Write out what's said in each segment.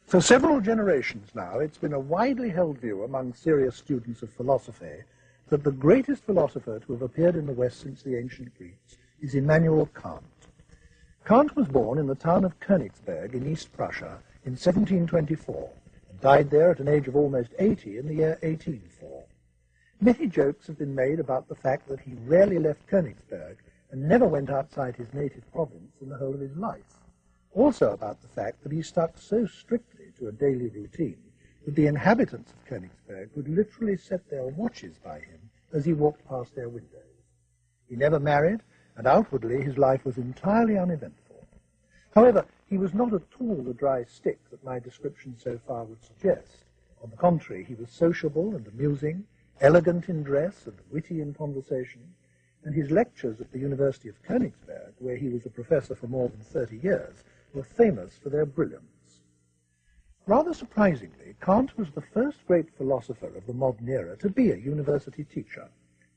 For several generations now, it's been a widely held view among serious students of philosophy that the greatest philosopher to have appeared in the West since the ancient Greeks is Immanuel Kant. Kant was born in the town of Königsberg in East Prussia in 1724 and died there at an age of almost 80 in the year 1804. Many jokes have been made about the fact that he rarely left Königsberg and never went outside his native province in the whole of his life. Also about the fact that he stuck so strictly to a daily routine that the inhabitants of Königsberg would literally set their watches by him as he walked past their windows. He never married, and outwardly his life was entirely uneventful. However, he was not at all the dry stick that my description so far would suggest. On the contrary, he was sociable and amusing, elegant in dress and witty in conversation, and his lectures at the University of Königsberg, where he was a professor for more than 30 years, were famous for their brilliance. Rather surprisingly, Kant was the first great philosopher of the modern era to be a university teacher.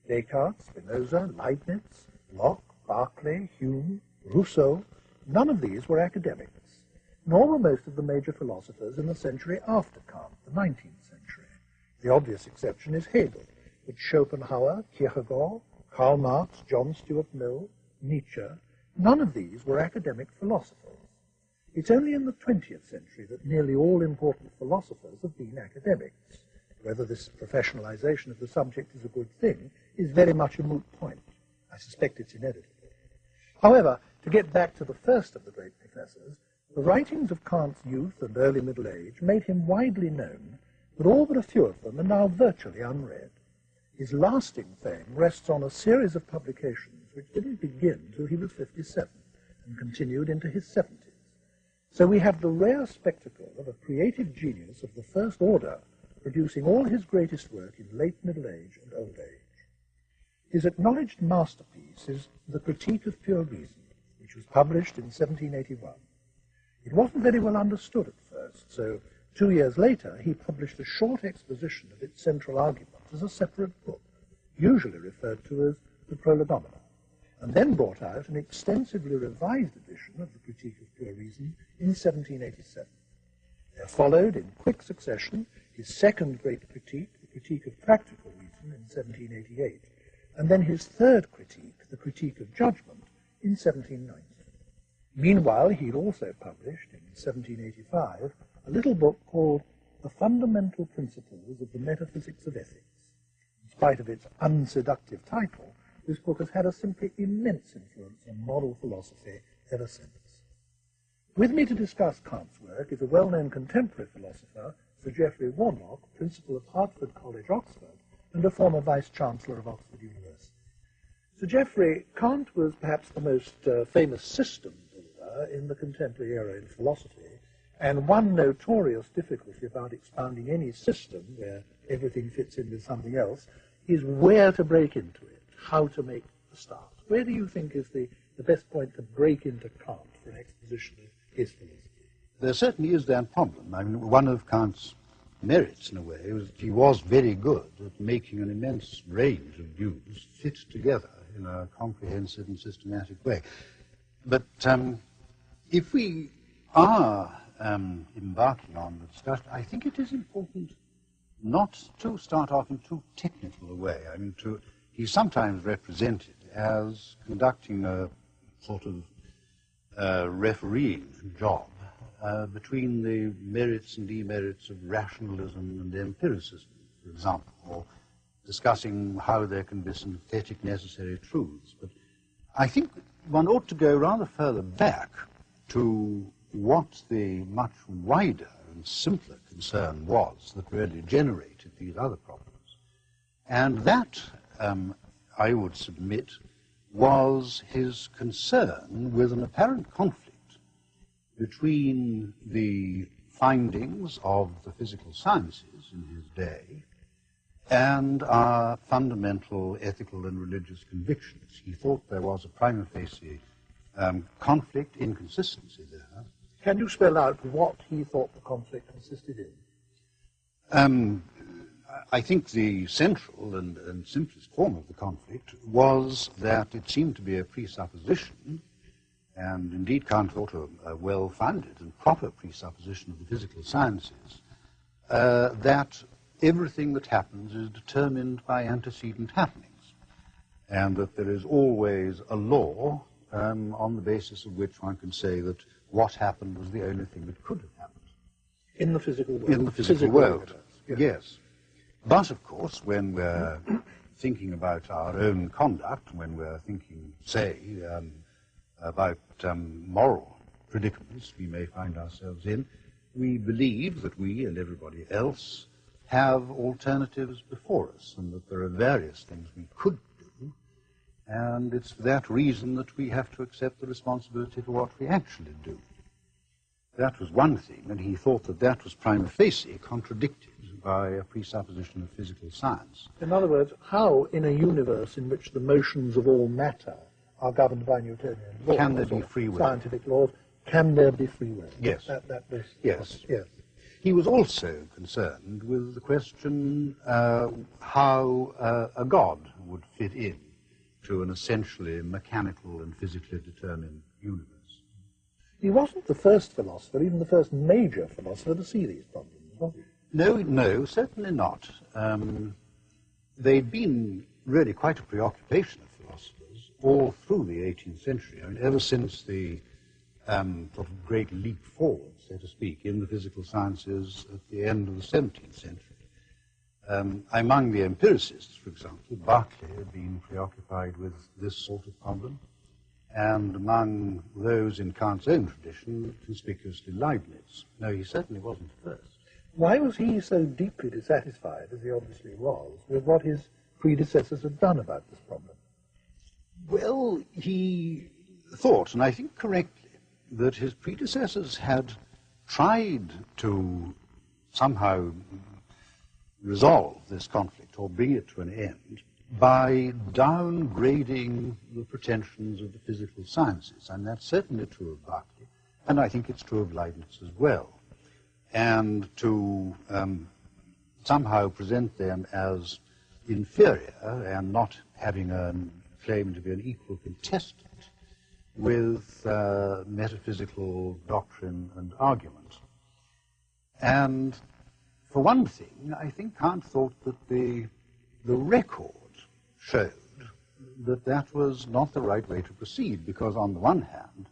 Descartes, Spinoza, Leibniz, Locke, Berkeley, Hume, Rousseau, none of these were academics, nor were most of the major philosophers in the century after Kant, the 19th century. The obvious exception is Hegel, but Schopenhauer, Kierkegaard, Karl Marx, John Stuart Mill, Nietzsche, none of these were academic philosophers. It's only in the 20th century that nearly all important philosophers have been academics. Whether this professionalization of the subject is a good thing is very much a moot point. I suspect it's inevitable. However, to get back to the first of the great professors, the writings of Kant's youth and early middle age made him widely known, but all but a few of them are now virtually unread. His lasting fame rests on a series of publications which didn't begin till he was 57 and continued into his 70s. So we have the rare spectacle of a creative genius of the first order producing all his greatest work in late middle age and old age. His acknowledged masterpiece is The Critique of Pure Reason, which was published in 1781. It wasn't very well understood at first, so 2 years later he published a short exposition of its central argument as a separate book, usually referred to as the Prolegomena, and then brought out an extensively revised edition of the Critique of Pure Reason in 1787. There followed, in quick succession, his second great critique, the Critique of Practical Reason, in 1788, and then his third critique, the Critique of Judgment, in 1790. Meanwhile, he also published, in 1785, a little book called The Fundamental Principles of the Metaphysics of Ethics. In spite of its unseductive title, this book has had a simply immense influence on moral philosophy ever since. With me to discuss Kant's work is a well-known contemporary philosopher, Sir Geoffrey Warnock, principal of Hertford College, Oxford, and a former vice-chancellor of Oxford University. Sir Geoffrey, Kant was perhaps the most famous system builder in the contemporary era in philosophy, and one notorious difficulty about expounding any system where everything fits in with something else is where to break into it, how to make the start. Where do you think is the best point to break into Kant for an exposition of his philosophy? There certainly is that problem. I mean, one of Kant's merits, in a way, was that he was very good at making an immense range of views fit together in a comprehensive and systematic way. But if we are embarking on the discussion, I think it is important not to start off in too technical a way. I mean, he's sometimes represented as conducting a sort of refereeing job between the merits and demerits of rationalism and empiricism, for example, or discussing how there can be synthetic necessary truths. But I think one ought to go rather further back to what the much wider and simpler concern was that really generated these other problems. And that, I would submit, was his concern with an apparent conflict between the findings of the physical sciences in his day and our fundamental ethical and religious convictions. He thought there was a prima facie conflict, inconsistency there. Can you spell out what he thought the conflict consisted in? I think the central and simplest form of the conflict was that it seemed to be a presupposition and indeed Kant thought a well-founded and proper presupposition of the physical sciences, that everything that happens is determined by antecedent happenings, and that there is always a law on the basis of which one can say that what happened was the only thing that could have happened. In the physical world. In the physical world, yes. But, of course, when we're thinking about our own conduct, when we're thinking, say, about moral predicaments we may find ourselves in, we believe that we and everybody else have alternatives before us, and that there are various things we could do, and it's for that reason that we have to accept the responsibility for what we actually do. That was one thing, and he thought that that was prima facie contradicted by a presupposition of physical science. In other words, how in a universe in which the motions of all matter are governed by Newtonian laws, can there be free will? Scientific laws, can there be free will? Yes. Yes. Yes. He was also concerned with the question how a god would fit in to an essentially mechanical and physically determined universe. He wasn't the first philosopher, even the first major philosopher, to see these problems, was he? No, certainly not. They'd been really quite a preoccupation of philosophers all through the 18th century. I mean, ever since the sort of great leap forward, so to speak, in the physical sciences at the end of the 17th century. Among the empiricists, for example, Berkeley had been preoccupied with this sort of problem, and among those in Kant's own tradition, conspicuously Leibniz. No, he certainly wasn't the first. Why was he so deeply dissatisfied, as he obviously was, with what his predecessors had done about this problem? Well, he thought, and I think correctly, that his predecessors had tried to somehow resolve this conflict or bring it to an end by downgrading the pretensions of the physical sciences. And that's certainly true of Berkeley, and I think it's true of Leibniz as well. And to somehow present them as inferior and not having a claim to be an equal contestant with metaphysical doctrine and argument. And for one thing, I think Kant thought that the record showed that that was not the right way to proceed, because on the one hand,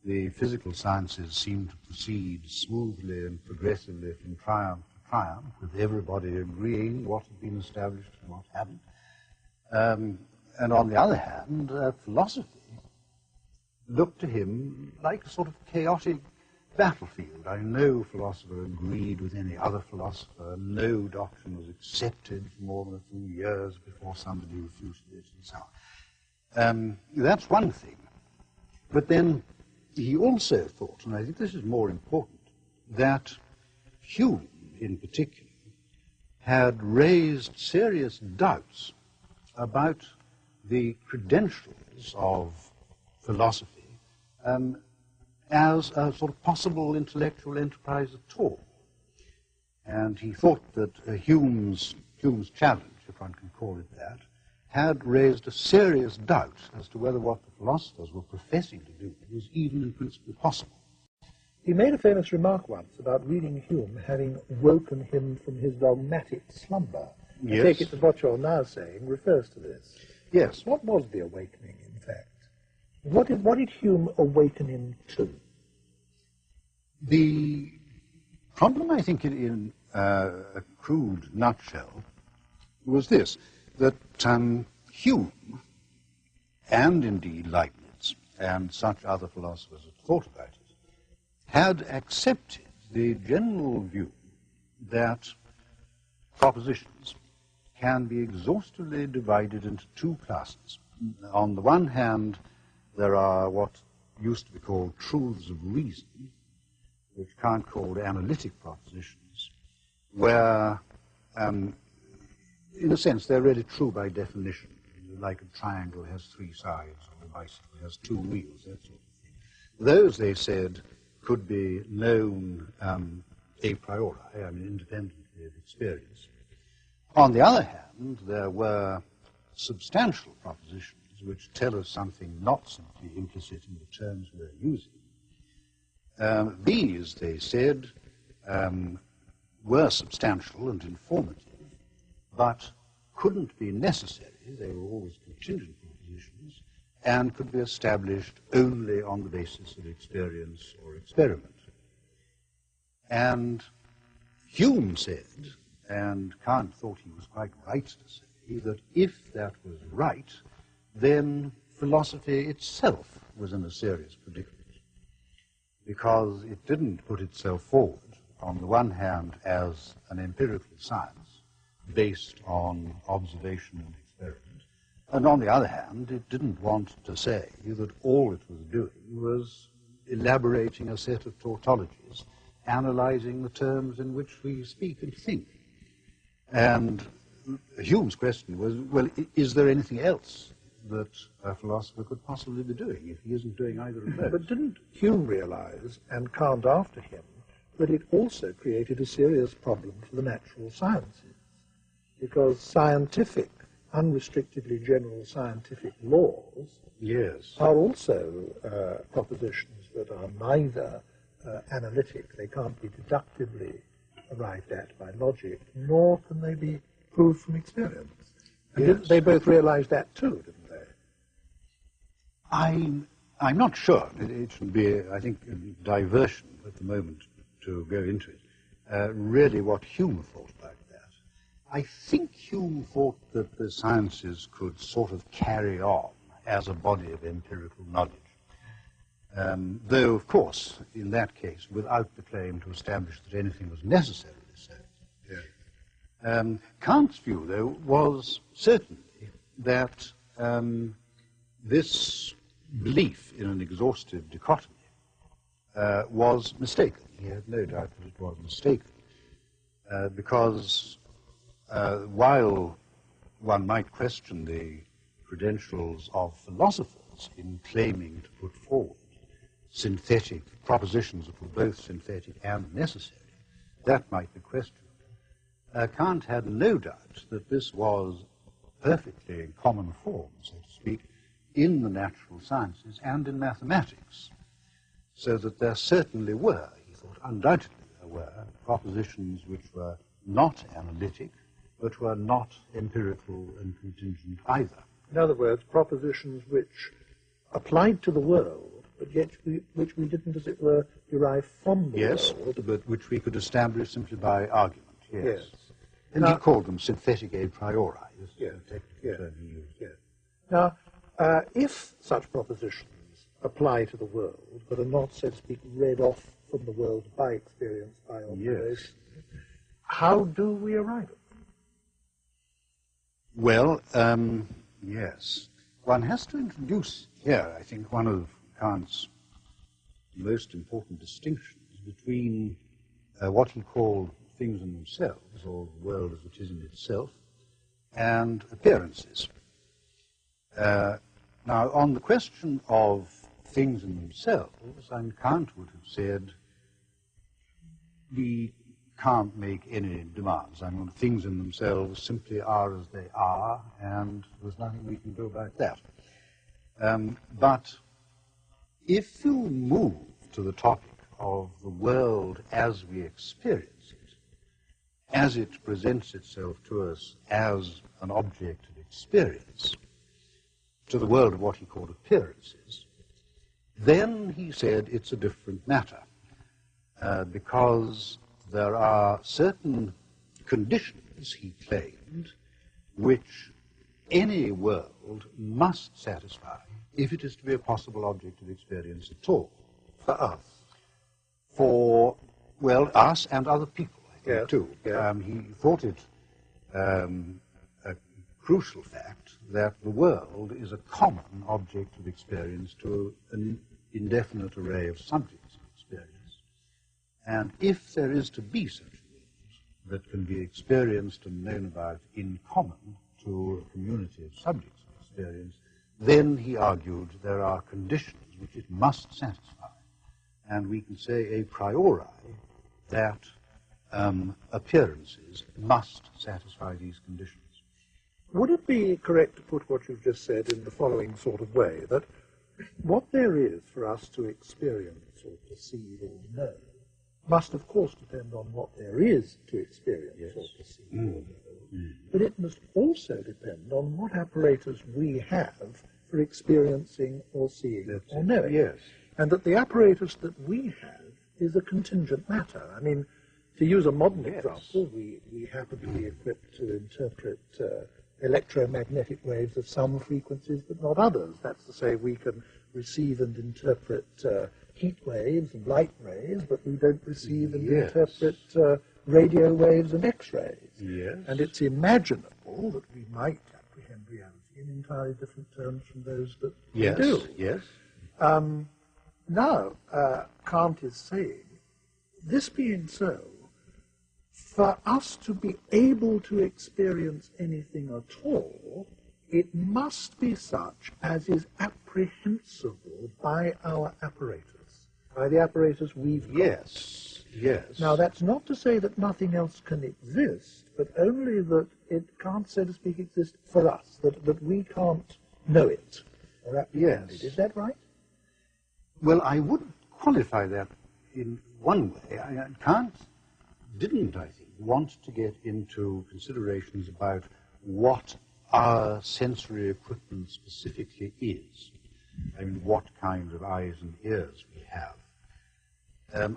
the physical sciences seemed to proceed smoothly and progressively from triumph to triumph, with everybody agreeing what had been established and what hadn't. And on the other hand, philosophy looked to him like a sort of chaotic battlefield. No philosopher agreed with any other philosopher. No doctrine was accepted for more than a few years before somebody refuted it, and so on. That's one thing. But then he also thought, and I think this is more important, that Hume, in particular, had raised serious doubts about the credentials of philosophy as a sort of possible intellectual enterprise at all. And he thought that Hume's challenge, if one can call it that, had raised a serious doubt as to whether what the philosophers were professing to do was even in principle possible. He made a famous remark once about reading Hume having woken him from his dogmatic slumber. Yes. I take it that what you're now saying refers to this. Yes. What was the awakening, in fact? What did Hume awaken him to? The problem, I think, in a crude nutshell, was this, that Hume, and indeed Leibniz, and such other philosophers that thought about it, had accepted the general view that propositions can be exhaustively divided into two classes. On the one hand, there are what used to be called truths of reason, which Kant called analytic propositions, where, in a sense, they're really true by definition. Like a triangle has three sides, or a bicycle has two wheels, that sort of thing. Those, they said, could be known a priori, I mean, independently of experience. On the other hand, there were substantial propositions which tell us something not simply implicit in the terms we're using. These, they said, were substantial and informative, but couldn't be necessary. They were always contingent propositions and could be established only on the basis of experience or experiment. And Hume said, and Kant thought he was quite right to say, that if that was right, then philosophy itself was in a serious predicament, because it didn't put itself forward, on the one hand, as an empirical science based on observation and experiment, and on the other hand, it didn't want to say that all it was doing was elaborating a set of tautologies, analyzing the terms in which we speak and think. And Hume's question was, well, is there anything else that a philosopher could possibly be doing if he isn't doing either of those? But didn't Hume realize, and Kant after him, that it also created a serious problem for the natural sciences? Because scientific, unrestrictedly general scientific laws are also propositions that are neither analytic, they can't be deductively arrived at by logic, nor can they be proved from experience. And they both realized that too, didn't they? I'm not sure. It should be, I think, a diversion at the moment to go into it. Really what Hume thought about that. I think Hume thought that the sciences could sort of carry on as a body of empirical knowledge. Though, of course, in that case, without the claim to establish that anything was necessarily so. Kant's view, though, was certainly that this belief in an exhaustive dichotomy was mistaken. He had no doubt that it was mistaken, because while one might question the credentials of philosophers in claiming to put forward synthetic propositions that were both synthetic and necessary, that might be questioned. Kant had no doubt that this was perfectly in common form, so to speak, in the natural sciences and in mathematics, so that there certainly were, he thought undoubtedly there were, propositions which were not analytic, but were not empirical and contingent either. In other words, propositions which applied to the world, but yet which we didn't, as it were, derive from the world. Yes, but which we could establish simply by argument, yes. And he called them synthetic a priori, this is a technical term he used. Now, if such propositions apply to the world, but are not, so to speak, read off from the world by experience, by observation, how do we arrive at them? Well, yes. One has to introduce here, I think, one of Kant's most important distinctions between what he called things in themselves, or the world as it is in itself, and appearances. Now, on the question of things in themselves, Kant would have said, we can't make any demands. I mean, things in themselves simply are as they are, and there's nothing we can do about that. But if you move to the topic of the world as we experience it, as it presents itself to us as an object of experience, to the world of what he called appearances, then he said it's a different matter, because there are certain conditions, he claimed, which any world must satisfy if it is to be a possible object of experience at all. For us? For, well, us and other people, I think, too. Yes. He thought it a crucial fact that the world is a common object of experience to an indefinite array of subjects of experience. And if there is to be such a world that can be experienced and known about in common to a community of subjects of experience, then, he argued, there are conditions which it must satisfy. And we can say a priori that appearances must satisfy these conditions. Would it be correct to put what you've just said in the following sort of way, that what there is for us to experience or perceive or know must, of course, depend on what there is to experience or perceive or know, but it must also depend on what apparatus we have for experiencing or seeing or knowing. Yes. And that the apparatus that we have is a contingent matter. I mean, to use a modern example, we happen to be equipped to interpret electromagnetic waves of some frequencies but not others. That's to say, we can receive and interpret heat waves and light rays, but we don't receive and interpret radio waves and X-rays. Yes. And it's imaginable that we might apprehend reality in entirely different terms from those that we do. Yes. Now, Kant is saying, this being so, for us to be able to experience anything at all, it must be such as is apprehensible by our apparatus, by the apparatus we've got. Yes. Now, that's not to say that nothing else can exist, but only that it can't, so to speak, exist for us, that we can't know it or apprehend it. Is that right? Well, I would qualify that in one way. Kant didn't, I think, want to get into considerations about what our sensory equipment specifically is. I mean, what kind of eyes and ears we have.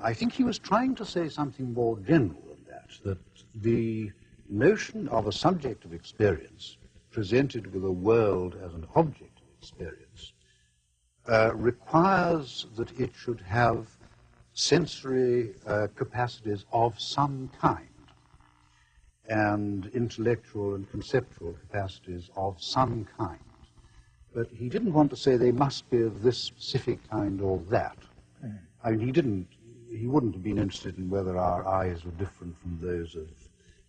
I think he was trying to say something more general than that the notion of a subject of experience presented with a world as an object of experience requires that it should have sensory capacities of some kind and intellectual and conceptual capacities of some kind. But he didn't want to say they must be of this specific kind or that. I mean, he wouldn't have been interested in whether our eyes were different from those of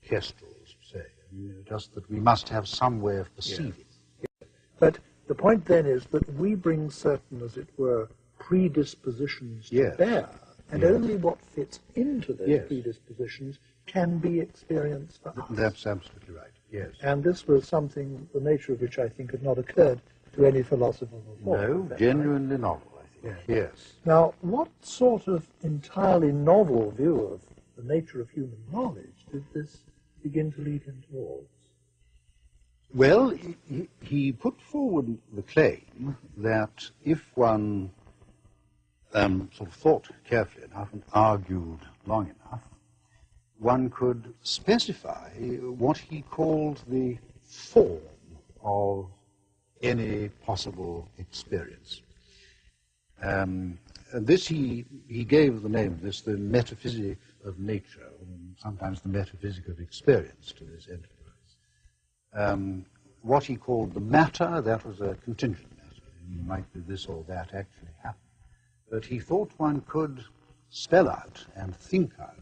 kestrels, say. I mean, just that we must have some way of perceiving. Yes. But the point then is that we bring certain, as it were, predispositions to bear, and only what fits into those predispositions can be experienced for us. That's absolutely right, yes. And this was something, the nature of which I think had not occurred to any philosopher before. No, genuinely novel, I think. Yes. Now, what sort of entirely novel view of the nature of human knowledge did this begin to lead him towards? Well, he put forward the claim that if one sort of thought carefully enough and argued long enough, one could specify what he called the form of any possible experience. And this he gave the name of this, the metaphysic of nature, and sometimes the metaphysic of experience to this enterprise. What he called the matter, that was a contingent matter. It might be this or that actually happened. But he thought one could spell out and think out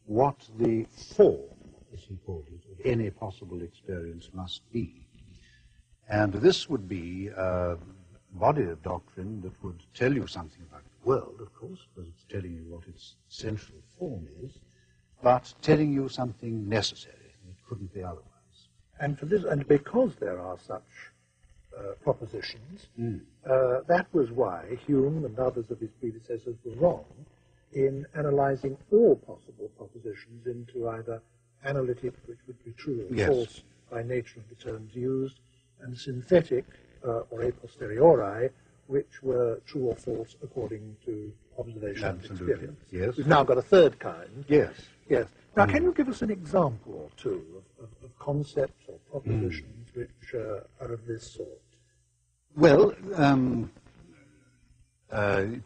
what the form, as he called it, of any possible experience must be. And this would be a body of doctrine that would tell you something about the world, of course, because it's telling you what its essential form is, but telling you something necessary. It couldn't be otherwise. And for this, and because there are such propositions, that was why Hume and others of his predecessors were wrong in analyzing all possible propositions into either analytic, which would be true or false by nature of the terms used, and synthetic, or a posteriori, which were true or false according to observation and experience. Yes. We've now got a third kind. Yes. Yes. Now, can you give us an example or two of concepts or propositions which are of this sort? Well,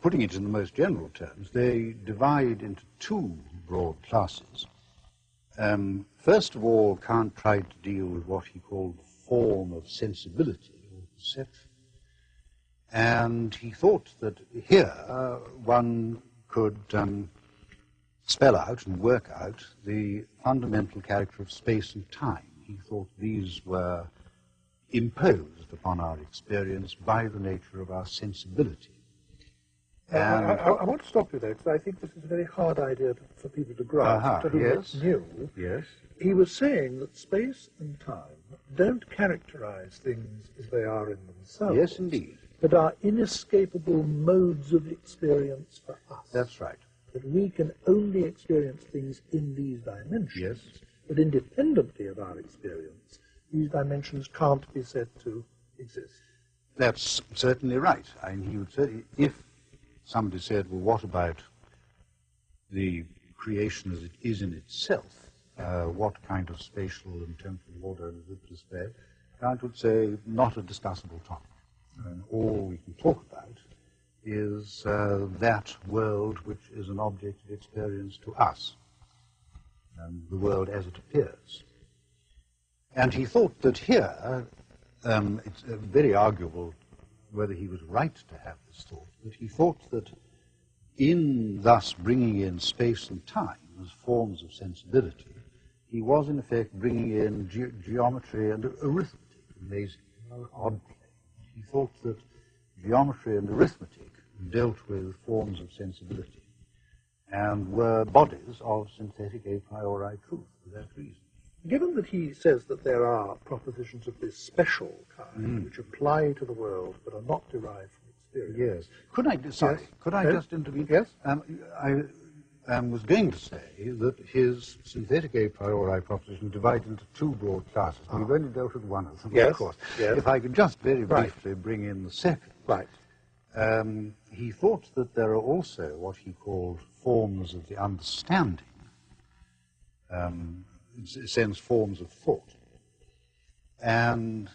putting it in the most general terms, they divide into two broad classes. First of all, Kant tried to deal with what he called the form of sensibility or perception. And he thought that here one could spell out and work out the fundamental character of space and time. He thought these were imposed upon our experience by the nature of our sensibility. I want to stop you there, because I think this is a very hard idea for people to grasp, to whom it's new. Yes. He was saying that space and time don't characterize things as they are in themselves. Yes, indeed. But are inescapable modes of experience for us. That's right. That we can only experience things in these dimensions. Yes. But independently of our experience, these dimensions can't be said to exist. That's certainly right. I mean, he would say, if somebody said, well, what about the creation as it is in itself? What kind of spatial and temporal order does it display? Kant would say, not a discussable topic. And all we can talk about is that world which is an object of experience to us, and the world as it appears. And he thought that here, it's very arguable whether he was right to have this thought, but he thought that in thus bringing in space and time as forms of sensibility, he was in effect bringing in geometry and arithmetic, amazing, oddly. He thought that geometry and arithmetic dealt with forms of sensibility and were bodies of synthetic a priori truth for that reason. Given that he says that there are propositions of this special kind which apply to the world but are not derived from experience. Yes. Could I just intervene? Yes. I was going to say that his synthetic a priori proposition divides into two broad classes. We've only dealt with one of them, yes. of course. Yes. If I could just very briefly bring in the second. Right. He thought that there are also what he called forms of the understanding, in a sense, forms of thought. And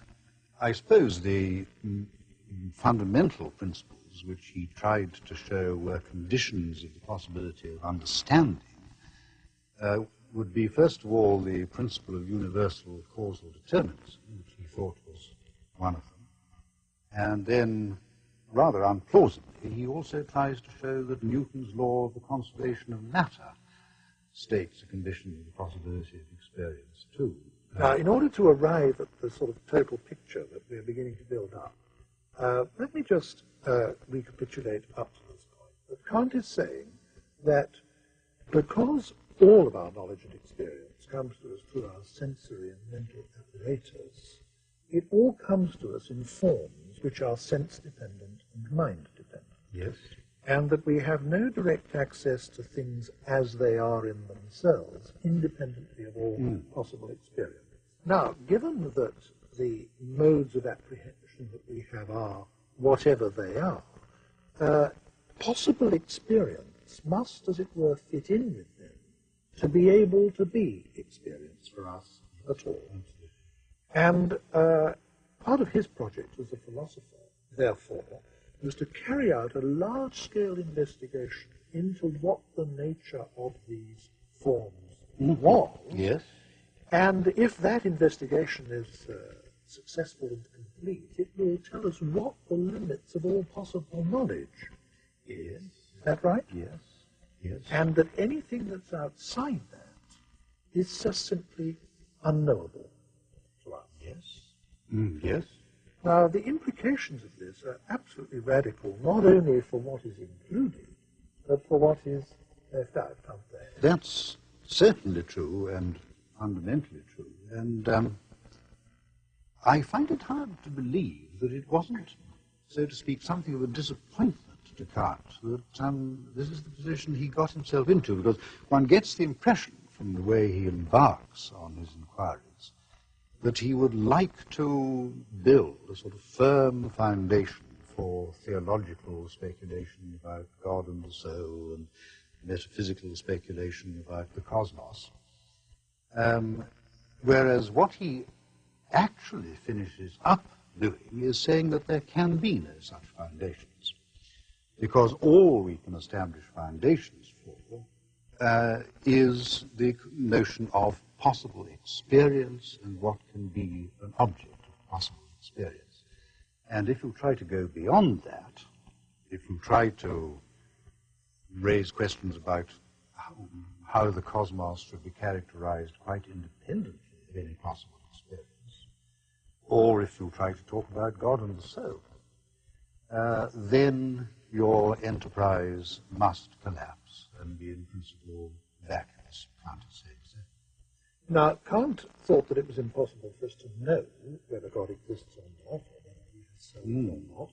I suppose the fundamental principles which he tried to show were conditions of the possibility of understanding would be, first of all, the principle of universal causal determinism, which he thought was one of them. And then, rather unplausibly, he also tries to show that Newton's law of the conservation of matter states a condition of the possibility of experience, too. Now, in order to arrive at the sort of total picture that we're beginning to build up, let me just recapitulate up to this point. That Kant is saying that because all of our knowledge and experience comes to us through our sensory and mental apparatus, it all comes to us in forms which are sense-dependent and mind-dependent. Yes. And that we have no direct access to things as they are in themselves, independently of all possible experience. Now, given that the modes of apprehension that we have are whatever they are, possible experience must, as it were, fit in with them to be able to be experience for us at all. And part of his project as a philosopher, therefore, was to carry out a large-scale investigation into what the nature of these forms was. Yes. And if that investigation is successful and complete, it will tell us what the limits of all possible knowledge is. Is that right? Yes. Yes. And that anything that's outside that is just simply unknowable to us. Yes. Yes. Now, the implications of this are absolutely radical, not only for what is included, but for what is left out, aren't they? That's certainly true and fundamentally true. And I find it hard to believe that it wasn't, so to speak, something of a disappointment to Kant that this is the position he got himself into, because one gets the impression from the way he embarks on his inquiries that he would like to build a sort of firm foundation for theological speculation about God and the soul and metaphysical speculation about the cosmos. Whereas what he actually finishes up doing is saying that there can be no such foundations, because all we can establish foundations for is the notion of possible experience and what can be an object of possible experience. And if you try to go beyond that, if you try to raise questions about how the cosmos should be characterized quite independently of any possible experience, or if you try to talk about God and the soul, then your enterprise must collapse and be in principle vacuous, Kant is saying. Now, Kant thought that it was impossible for us to know whether God exists or not, or whether he has soul or not,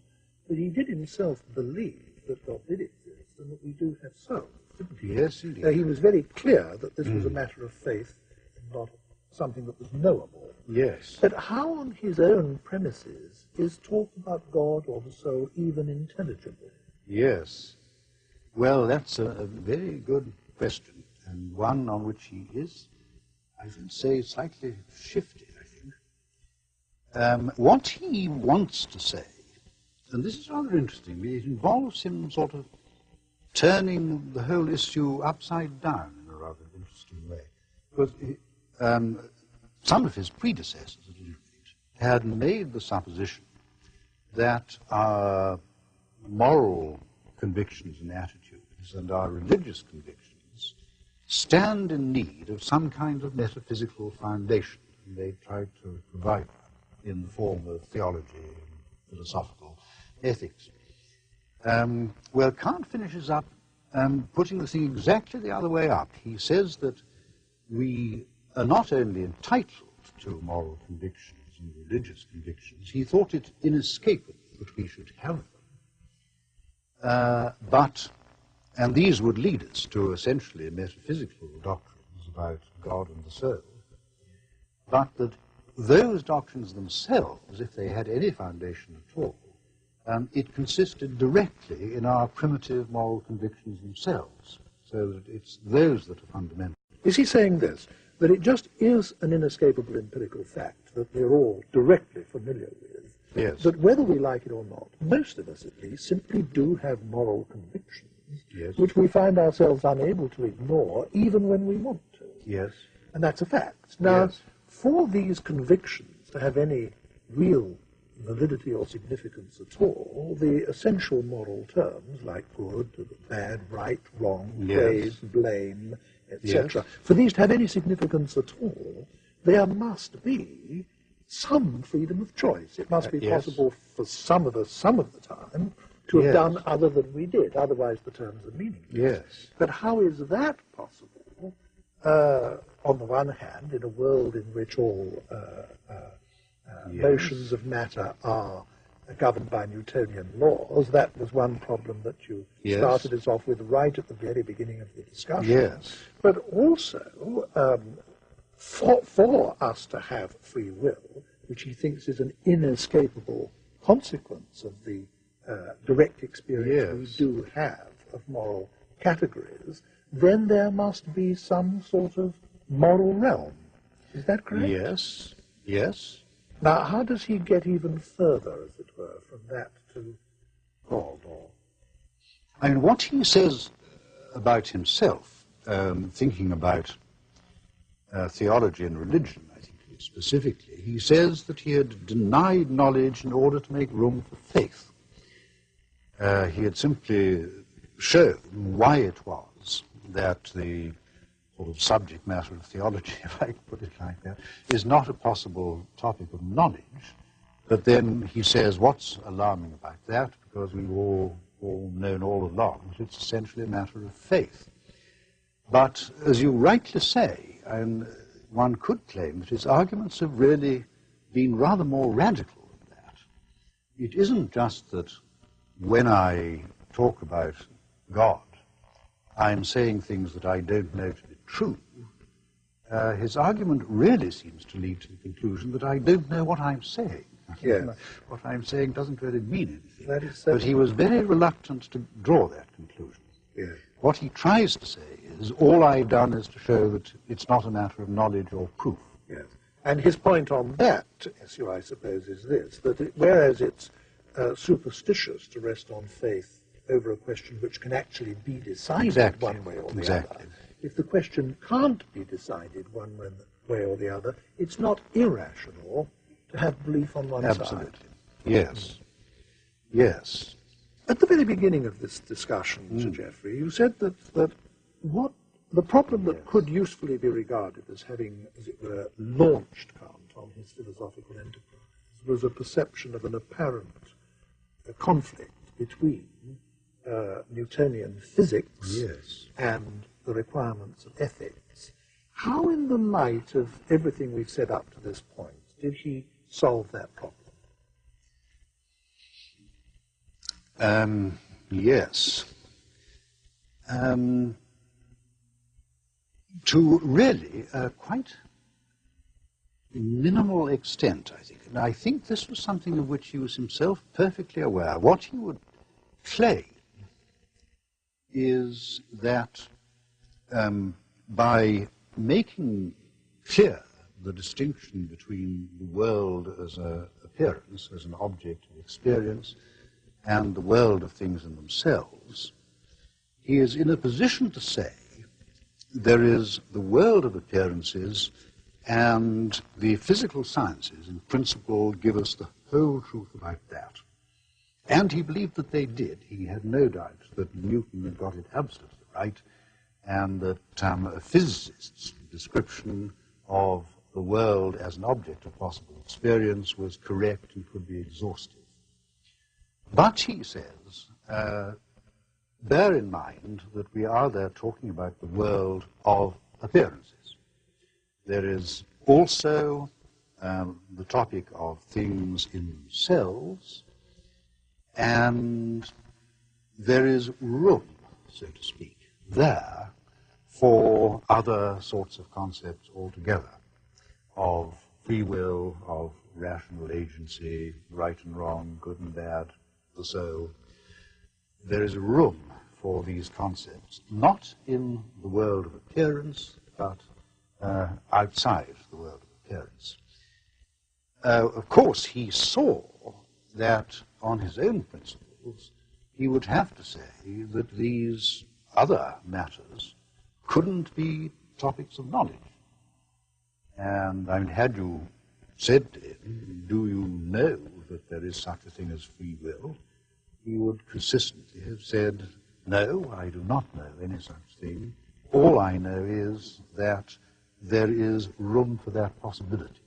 but he did himself believe that God did exist and that we do have souls, didn't he? Yes, indeed. He was very clear that this was a matter of faith and not something that was knowable. Yes. But how on his own premises is talk about God or the soul even intelligible? Yes. Well, that's a very good question, and one on which he is, I should say, slightly shifted, I think. What he wants to say, and this is rather interesting, it involves him sort of turning the whole issue upside down in a rather interesting way. Because some of his predecessors, at any rate, had made the supposition that our moral convictions and attitudes and our religious convictions stand in need of some kind of metaphysical foundation. And they tried to provide that in the form of theology and philosophical ethics. Well, Kant finishes up putting the thing exactly the other way up. He says that we are not only entitled to moral convictions and religious convictions, he thought it inescapable that we should have them. And these would lead us to essentially metaphysical doctrines about God and the soul, but that those doctrines themselves, if they had any foundation at all, it consisted directly in our primitive moral convictions themselves, so that it's those that are fundamental. Is he saying this, that it just is an inescapable empirical fact that we're all directly familiar with, Yes. that whether we like it or not, most of us at least simply do have moral convictions, Yes. which we find ourselves unable to ignore even when we want to. Yes. And that's a fact. Now, Yes. for these convictions to have any real validity or significance at all, the essential moral terms like good, bad, right, wrong, Yes. praise, blame, etc., Yes. for these to have any significance at all, there must be some freedom of choice. It must be Yes. possible for some of us, some of the time, to have Yes. done other than we did. Otherwise, the terms are meaningless. Yes. But how is that possible? On the one hand, in a world in which all motions of matter are governed by Newtonian laws, that was one problem that you Yes. started us off with right at the very beginning of the discussion. Yes. But also, for us to have free will, which he thinks is an inescapable consequence of the direct experience Yes. we do have of moral categories, then there must be some sort of moral realm. Is that correct? Yes. Yes. Now, how does he get even further, as it were, from that to God? Or I mean, what he says about himself, thinking about theology and religion, I think specifically, he says that he had denied knowledge in order to make room for faith. He had simply shown why it was that the sort of subject matter of theology, if I can put it like that, is not a possible topic of knowledge. But then he says, what's alarming about that? Because we've all known all along that it's essentially a matter of faith. But as you rightly say, and one could claim that his arguments have really been rather more radical than that. It isn't just that when I talk about God, I'm saying things that I don't know to be true. His argument really seems to lead to the conclusion that I don't know what I'm saying. Yes. What I'm saying doesn't really mean anything. That is But he was very reluctant to draw that conclusion. yes. What he tries to say is, all I've done is to show that it's not a matter of knowledge or proof. Yes. And his point on that issue, I suppose, is this, that whereas it's superstitious to rest on faith over a question which can actually be decided Exactly. one way or the Exactly. other, if the question can't be decided one way or the other, it's not irrational to have belief on one side. Absolutely. Yes. Yes. At the very beginning of this discussion, Sir Geoffrey, you said that what the problem that could usefully be regarded as having, as it were, launched Kant on his philosophical enterprise was a perception of an apparent conflict between Newtonian physics Yes. and the requirements of ethics. How, in the light of everything we've said up to this point, did he solve that problem? Yes. To really quite minimal extent, I think. And I think this was something of which he was himself perfectly aware. What he would claim is that by making clear the distinction between the world as an appearance, as an object of experience, and the world of things in themselves, he is in a position to say there is the world of appearances, and the physical sciences, in principle, give us the whole truth about that. And he believed that they did. He had no doubt that Newton had got it absolutely right, and that a physicist's description of the world as an object of possible experience was correct and could be exhaustive. But, he says, bear in mind that we are there talking about the world of appearances. There is also the topic of things in themselves, and there is room, so to speak, there for other sorts of concepts altogether, of free will, of rational agency, right and wrong, good and bad, the soul. There is room for these concepts, not in the world of appearance, but outside the world of appearance. Of course, he saw that on his own principles, he would have to say that these other matters couldn't be topics of knowledge. And I mean, had you said to him, do you know that there is such a thing as free will? He would consistently have said, no, I do not know any such thing. All I know is that there is room for that possibility.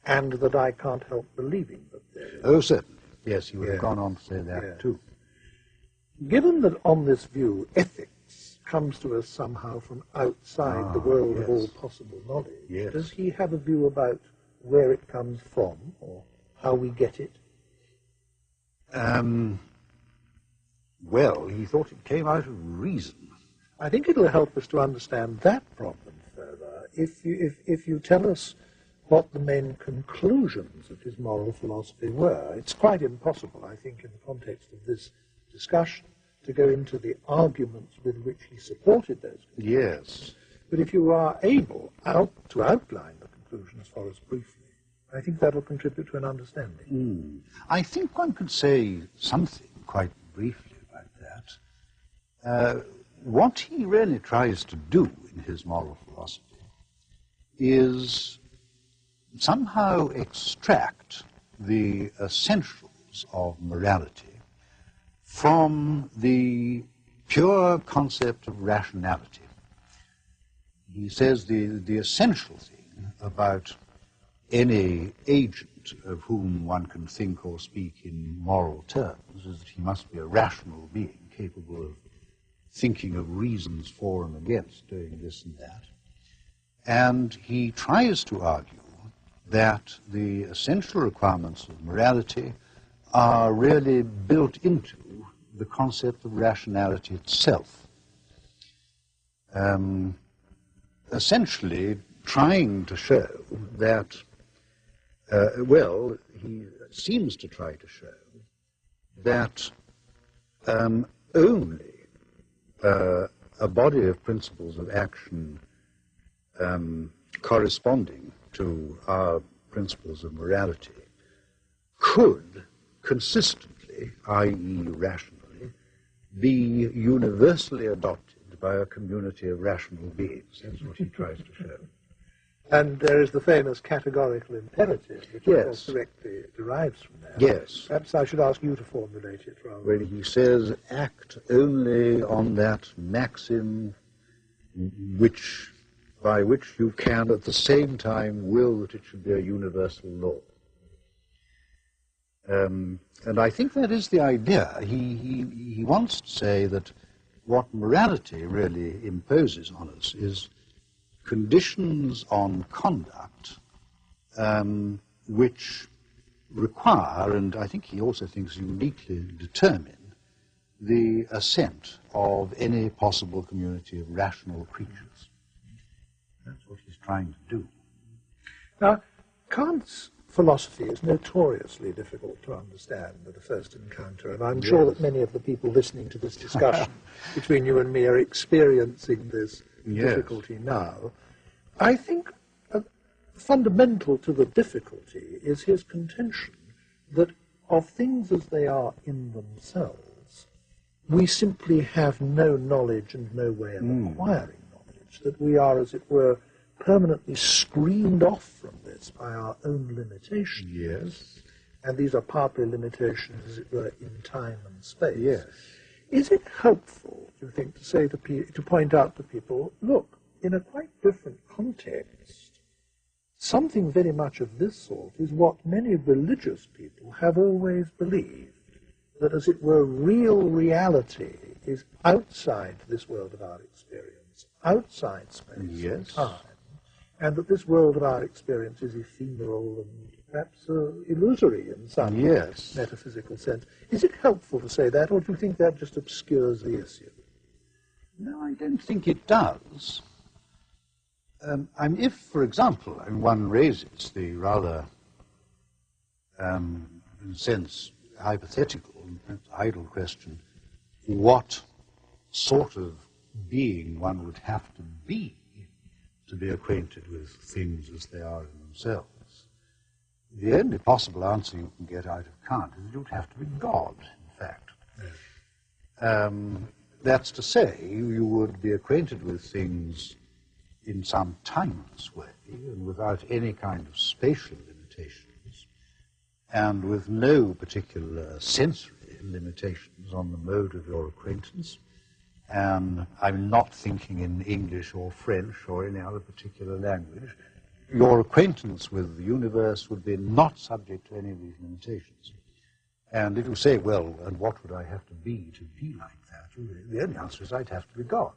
And that I can't help believing that there is. Oh, certainly. Yes, he would have gone on to say that too. Given that on this view, ethics comes to us somehow from outside the world of all possible knowledge, does he have a view about where it comes from or how we get it? Well, he thought it came out of reason. I think it'll help us to understand that problem further if you tell us what the main conclusions of his moral philosophy were. It's quite impossible, I think, in the context of this discussion, to go into the arguments with which he supported those conclusions. Yes. But if you are able to outline the conclusions for us briefly, I think that will contribute to an understanding. I think one could say something quite briefly about that. What he really tries to do in his moral philosophy is somehow extract the essentials of morality from the pure concept of rationality. He says the essential thing about any agent of whom one can think or speak in moral terms is that he must be a rational being, capable of thinking of reasons for and against doing this and that. And he tries to argue that the essential requirements of morality are really built into the concept of rationality itself. Essentially trying to show that, he seems to try to show that only a body of principles of action corresponding to our principles of morality could consistently, i.e. rationally, be universally adopted by a community of rational beings. That's what he tries to show. And there is the famous categorical imperative, which of course directly derives from that. Yes. Perhaps I should ask you to formulate it rather. Well, he says, act only on that maxim by which you can at the same time will that it should be a universal law. And I think that is the idea. He wants to say that what morality really imposes on us is conditions on conduct which require, and I think he also thinks uniquely determine, the assent of any possible community of rational creatures. That's what he's trying to do. Now, Kant's philosophy is notoriously difficult to understand at a first encounter, and I'm sure that many of the people listening to this discussion between you and me are experiencing this difficulty now. I think fundamental to the difficulty is his contention that of things as they are in themselves, we simply have no knowledge and no way of acquiring knowledge, that we are, as it were, permanently screened off from this by our own limitations. Yes. And these are partly limitations, as it were, in time and space. Yes. Is it helpful, do you think, to say to point out to people, look, in a quite different context, something very much of this sort is what many religious people have always believed, that, as it were, real reality is outside this world of our experience, outside space and time, and that this world of our experience is ephemeral and perhaps illusory in some metaphysical sense. Is it helpful to say that, or do you think that just obscures the issue? No, I don't think it does. If, for example, one raises the rather, in a sense, hypothetical and idle question, what sort of being one would have to be acquainted with things as they are in themselves, the only possible answer you can get out of Kant is that you'd have to be God, in fact. That's to say, you would be acquainted with things in some timeless way, and without any kind of spatial limitations, and with no particular sensory limitations on the mode of your acquaintance. And I'm not thinking in English or French or any other particular language. Your acquaintance with the universe would be not subject to any of these limitations. And if you say, well, and what would I have to be like that? The only answer is I'd have to be God.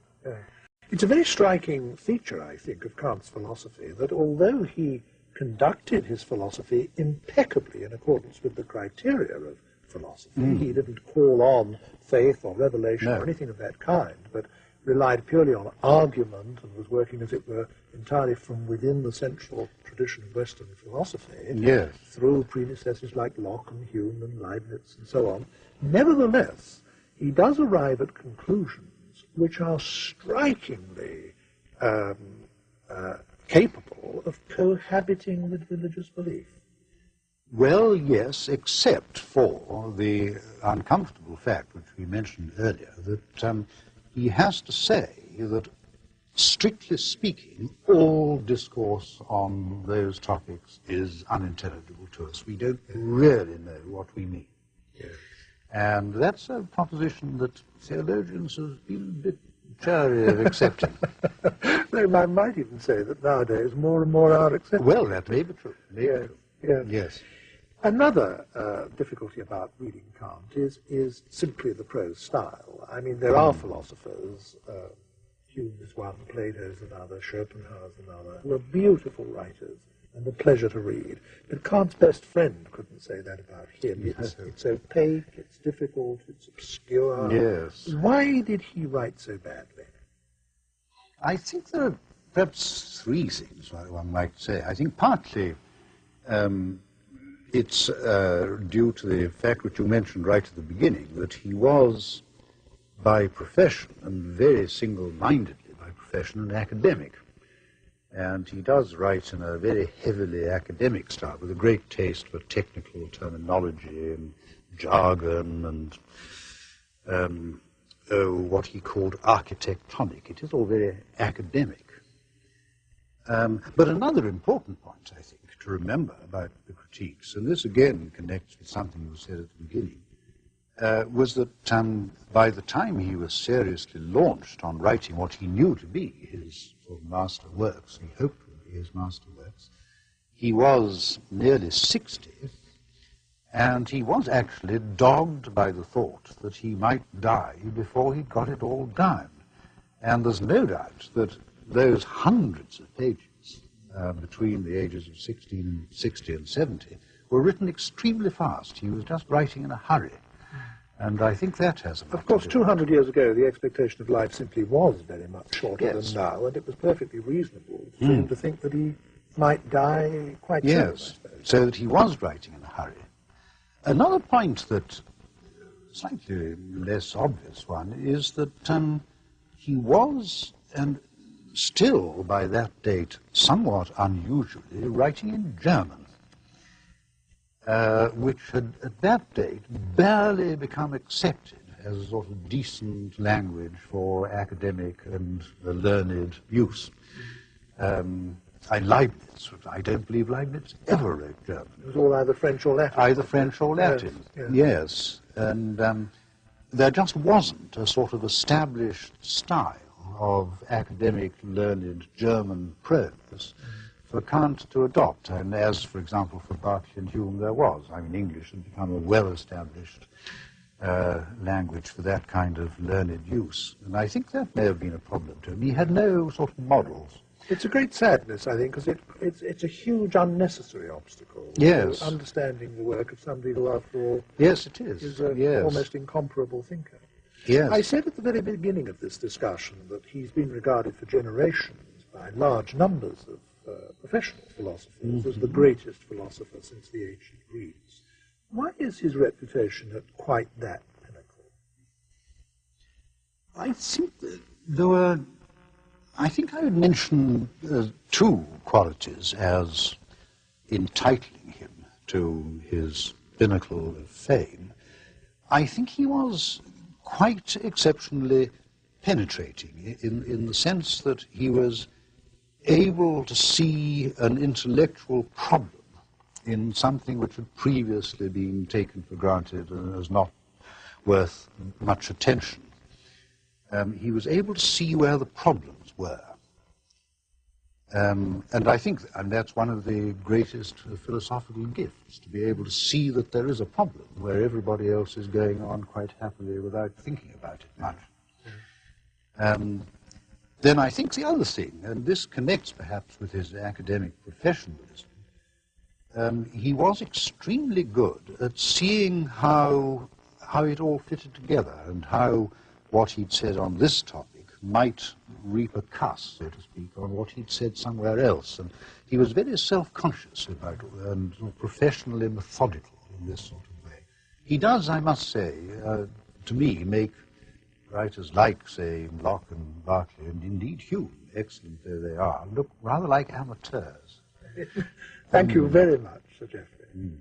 It's a very striking feature, I think, of Kant's philosophy, that although he conducted his philosophy impeccably in accordance with the criteria of philosophy, he didn't call on faith or revelation or anything of that kind, but relied purely on argument and was working, as it were, entirely from within the central tradition of Western philosophy, through predecessors like Locke and Hume and Leibniz and so on. Nevertheless, he does arrive at conclusions which are strikingly capable of cohabiting with religious belief. Well, yes, except for the uncomfortable fact, which we mentioned earlier, that he has to say that, strictly speaking, all discourse on those topics is unintelligible to us. We don't really know what we mean. And that's a proposition that theologians have been a bit chary of accepting. No, I might even say that nowadays more and more are accepting. Well, that may be true. Yes. Another difficulty about reading Kant is simply the prose style. I mean, there are philosophers, Hume is one, Plato is another, Schopenhauer is another, who are beautiful writers and a pleasure to read. But Kant's best friend couldn't say that about him. It's opaque, it's difficult, it's obscure. Yes. Why did he write so badly? I think there are perhaps three things one might say. I think partly it's due to the fact which you mentioned right at the beginning, that he was by profession, and very single-mindedly by profession, an academic. And he does write in a very heavily academic style, with a great taste for technical terminology and jargon and what he called architectonic. It is all very academic. But another important point, I think, to remember about the critiques, and this again connects with something you said at the beginning, was that by the time he was seriously launched on writing what he knew to be his sort of master works, he hoped would be his master works, he was nearly 60, and he was actually dogged by the thought that he might die before he got it all down. And there's no doubt that those hundreds of pages between the ages of 60 and 70 were written extremely fast. He was just writing in a hurry. And I think that has a... Of course, 200 years ago, the expectation of life simply was very much shorter than now, and it was perfectly reasonable for him to think that he might die quite soon. Yes, so that he was writing in a hurry. Another point that, slightly less obvious one, is that he was, and still by that date, somewhat unusually, writing in German. Which had, at that date, barely become accepted as a sort of decent language for academic and learned use. Leibniz, I don't believe Leibniz ever wrote German. It was all either French or Latin. Either French or Latin, yes. And there just wasn't a sort of established style of academic, learned German prose for Kant to adopt, and as, for example, for Berkeley and Hume there was. I mean, English had become a well-established language for that kind of learned use, and I think that may have been a problem to him. He had no sort of models. It's a great sadness, I think, because it's a huge unnecessary obstacle yes. to understanding the work of somebody who, after all, yes, it is an yes. almost incomparable thinker. Yes. I said at the very beginning of this discussion that he's been regarded for generations by large numbers of professional philosophers as the greatest philosopher since the ancient Greeks. Why is his reputation at quite that pinnacle? I think there were... I think I would mention two qualities as entitling him to his pinnacle of fame. I think he was quite exceptionally penetrating in the sense that he was able to see an intellectual problem in something which had previously been taken for granted and as not worth much attention. He was able to see where the problems were. And I think and that's one of the greatest philosophical gifts, to be able to see that there is a problem where everybody else is going on quite happily without thinking about it much. Then I think the other thing, and this connects perhaps with his academic professionalism, he was extremely good at seeing how it all fitted together and how what he'd said on this topic might repercuss, so to speak, on what he'd said somewhere else. And he was very self-conscious about it and professionally methodical in this sort of way. He does, I must say, to me, make writers like, say, Locke and Berkeley, and indeed Hume, excellent though they are, look rather like amateurs. Thank you very much, Sir Geoffrey.